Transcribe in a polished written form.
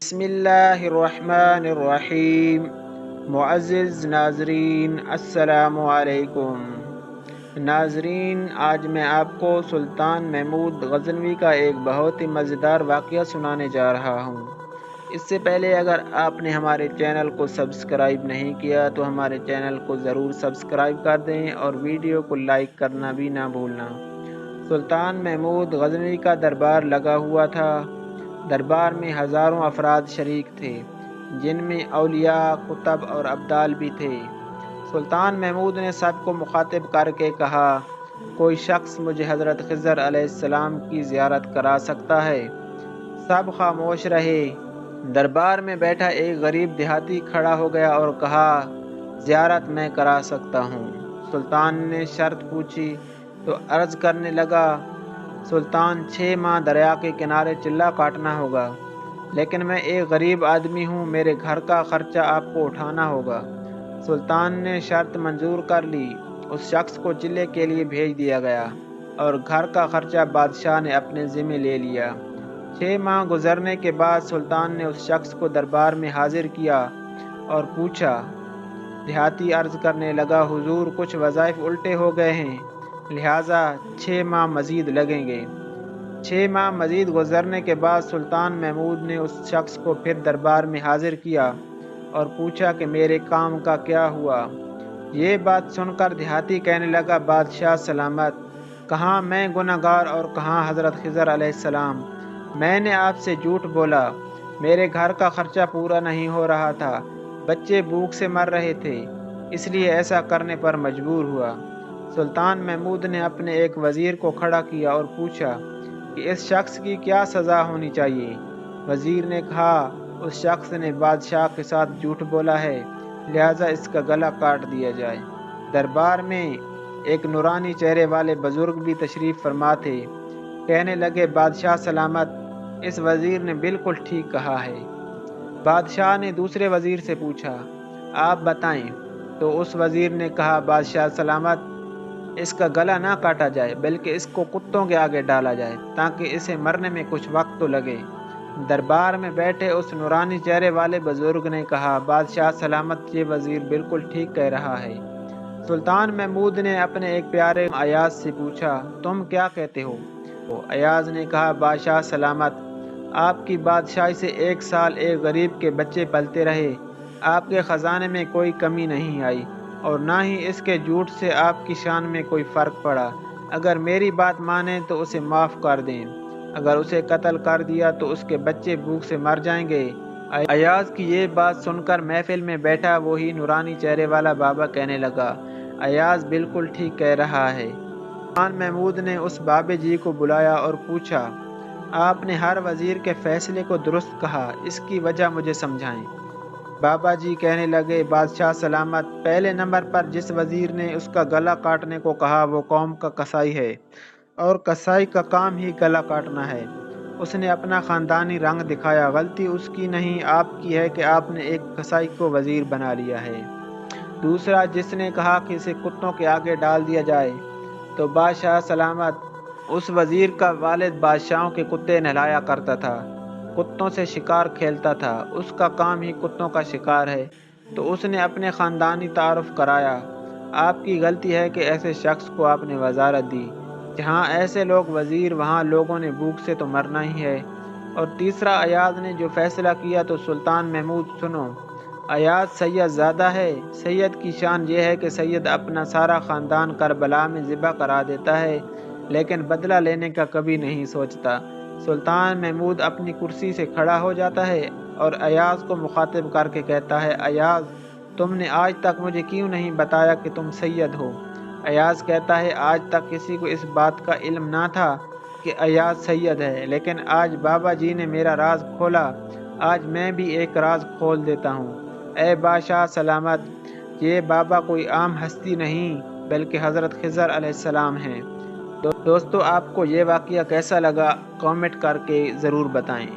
بسم اللہ الرحمن الرحیم۔ معزز ناظرین السلام علیکم۔ ناظرین، آج میں آپ کو سلطان محمود غزنوی کا ایک بہت ہی مزیدار واقعہ سنانے جا رہا ہوں۔ اس سے پہلے اگر آپ نے ہمارے چینل کو سبسکرائب نہیں کیا تو ہمارے چینل کو ضرور سبسکرائب کر دیں اور ویڈیو کو لائک کرنا بھی نہ بھولنا۔ سلطان محمود غزنوی کا دربار لگا ہوا تھا۔ دربار میں ہزاروں افراد شریک تھے، جن میں اولیاء، کتب اور ابدال بھی تھے۔ سلطان محمود نے سب کو مخاطب کر کے کہا، کوئی شخص مجھے حضرت خضر علیہ السلام کی زیارت کرا سکتا ہے؟ سب خاموش رہے۔ دربار میں بیٹھا ایک غریب دیہاتی کھڑا ہو گیا اور کہا، زیارت میں کرا سکتا ہوں۔ سلطان نے شرط پوچھی تو عرض کرنے لگا، سلطان 6 ماہ دریا کے کنارے چلہ کاٹنا ہوگا، لیکن میں ایک غریب آدمی ہوں، میرے گھر کا خرچہ آپ کو اٹھانا ہوگا۔ سلطان نے شرط منظور کر لی۔ اس شخص کو چلے کے لیے بھیج دیا گیا اور گھر کا خرچہ بادشاہ نے اپنے ذمہ لے لیا۔ 6 ماہ گزرنے کے بعد سلطان نے اس شخص کو دربار میں حاضر کیا اور پوچھا۔ دیہاتی عرض کرنے لگا، حضور کچھ وظائف الٹے ہو گئے ہیں، لہٰذا 6 ماہ مزید لگیں گے۔ 6 ماہ مزید گزرنے کے بعد سلطان محمود نے اس شخص کو پھر دربار میں حاضر کیا اور پوچھا کہ میرے کام کا کیا ہوا؟ یہ بات سن کر دیہاتی کہنے لگا، بادشاہ سلامت، کہاں میں گناہ گار اور کہاں حضرت خضر علیہ السلام۔ میں نے آپ سے جھوٹ بولا، میرے گھر کا خرچہ پورا نہیں ہو رہا تھا، بچے بھوک سے مر رہے تھے، اس لیے ایسا کرنے پر مجبور ہوا۔ سلطان محمود نے اپنے ایک وزیر کو کھڑا کیا اور پوچھا کہ اس شخص کی کیا سزا ہونی چاہیے؟ وزیر نے کہا، اس شخص نے بادشاہ کے ساتھ جھوٹ بولا ہے، لہٰذا اس کا گلا کاٹ دیا جائے۔ دربار میں ایک نورانی چہرے والے بزرگ بھی تشریف فرما تھے۔ کہنے لگے، بادشاہ سلامت، اس وزیر نے بالکل ٹھیک کہا ہے۔ بادشاہ نے دوسرے وزیر سے پوچھا، آپ بتائیں۔ تو اس وزیر نے کہا، بادشاہ سلامت، اس کا گلا نہ کاٹا جائے بلکہ اس کو کتوں کے آگے ڈالا جائے تاکہ اسے مرنے میں کچھ وقت تو لگے۔ دربار میں بیٹھے اس نورانی چہرے والے بزرگ نے کہا، بادشاہ سلامت، یہ وزیر بالکل ٹھیک کہہ رہا ہے۔ سلطان محمود نے اپنے ایک پیارے ایاز سے پوچھا، تم کیا کہتے ہو؟ ایاز نے کہا، بادشاہ سلامت، آپ کی بادشاہی سے 1 سال ایک غریب کے بچے پلتے رہے، آپ کے خزانے میں کوئی کمی نہیں آئی اور نہ ہی اس کے جھوٹ سے آپ کی شان میں کوئی فرق پڑا۔ اگر میری بات مانیں تو اسے معاف کر دیں، اگر اسے قتل کر دیا تو اس کے بچے بھوک سے مر جائیں گے۔ ایاز کی یہ بات سن کر محفل میں بیٹھا وہی نورانی چہرے والا بابا کہنے لگا، ایاز بالکل ٹھیک کہہ رہا ہے۔ سلطان محمود نے اس بابے جی کو بلایا اور پوچھا، آپ نے ہر وزیر کے فیصلے کو درست کہا، اس کی وجہ مجھے سمجھائیں۔ بابا جی کہنے لگے، بادشاہ سلامت، پہلے نمبر پر جس وزیر نے اس کا گلا کاٹنے کو کہا وہ قوم کا قصائی ہے، اور قصائی کا کام ہی گلا کاٹنا ہے۔ اس نے اپنا خاندانی رنگ دکھایا، غلطی اس کی نہیں، آپ کی ہے کہ آپ نے ایک قصائی کو وزیر بنا لیا ہے۔ دوسرا، جس نے کہا کہ اسے کتوں کے آگے ڈال دیا جائے، تو بادشاہ سلامت، اس وزیر کا والد بادشاہوں کے کتے نہلایا کرتا تھا، کتوں سے شکار کھیلتا تھا، اس کا کام ہی کتوں کا شکار ہے، تو اس نے اپنے خاندانی تعارف کرایا۔ آپ کی غلطی ہے کہ ایسے شخص کو آپ نے وزارت دی، جہاں ایسے لوگ وزیر وہاں لوگوں نے بھوک سے تو مرنا ہی ہے۔ اور تیسرا، ایاز نے جو فیصلہ کیا تو سلطان محمود سنو، ایاز سید زادہ ہے، سید کی شان یہ ہے کہ سید اپنا سارا خاندان کربلا میں ذبح کرا دیتا ہے لیکن بدلہ لینے کا کبھی نہیں سوچتا۔ سلطان محمود اپنی کرسی سے کھڑا ہو جاتا ہے اور ایاز کو مخاطب کر کے کہتا ہے، ایاز، تم نے آج تک مجھے کیوں نہیں بتایا کہ تم سید ہو؟ ایاز کہتا ہے، آج تک کسی کو اس بات کا علم نہ تھا کہ ایاز سید ہے، لیکن آج بابا جی نے میرا راز کھولا، آج میں بھی ایک راز کھول دیتا ہوں۔ اے بادشاہ سلامت، یہ بابا کوئی عام ہستی نہیں بلکہ حضرت خضر علیہ السلام ہیں۔ دوستو، آپ کو یہ واقعہ کیسا لگا کامنٹ کر کے ضرور بتائیں۔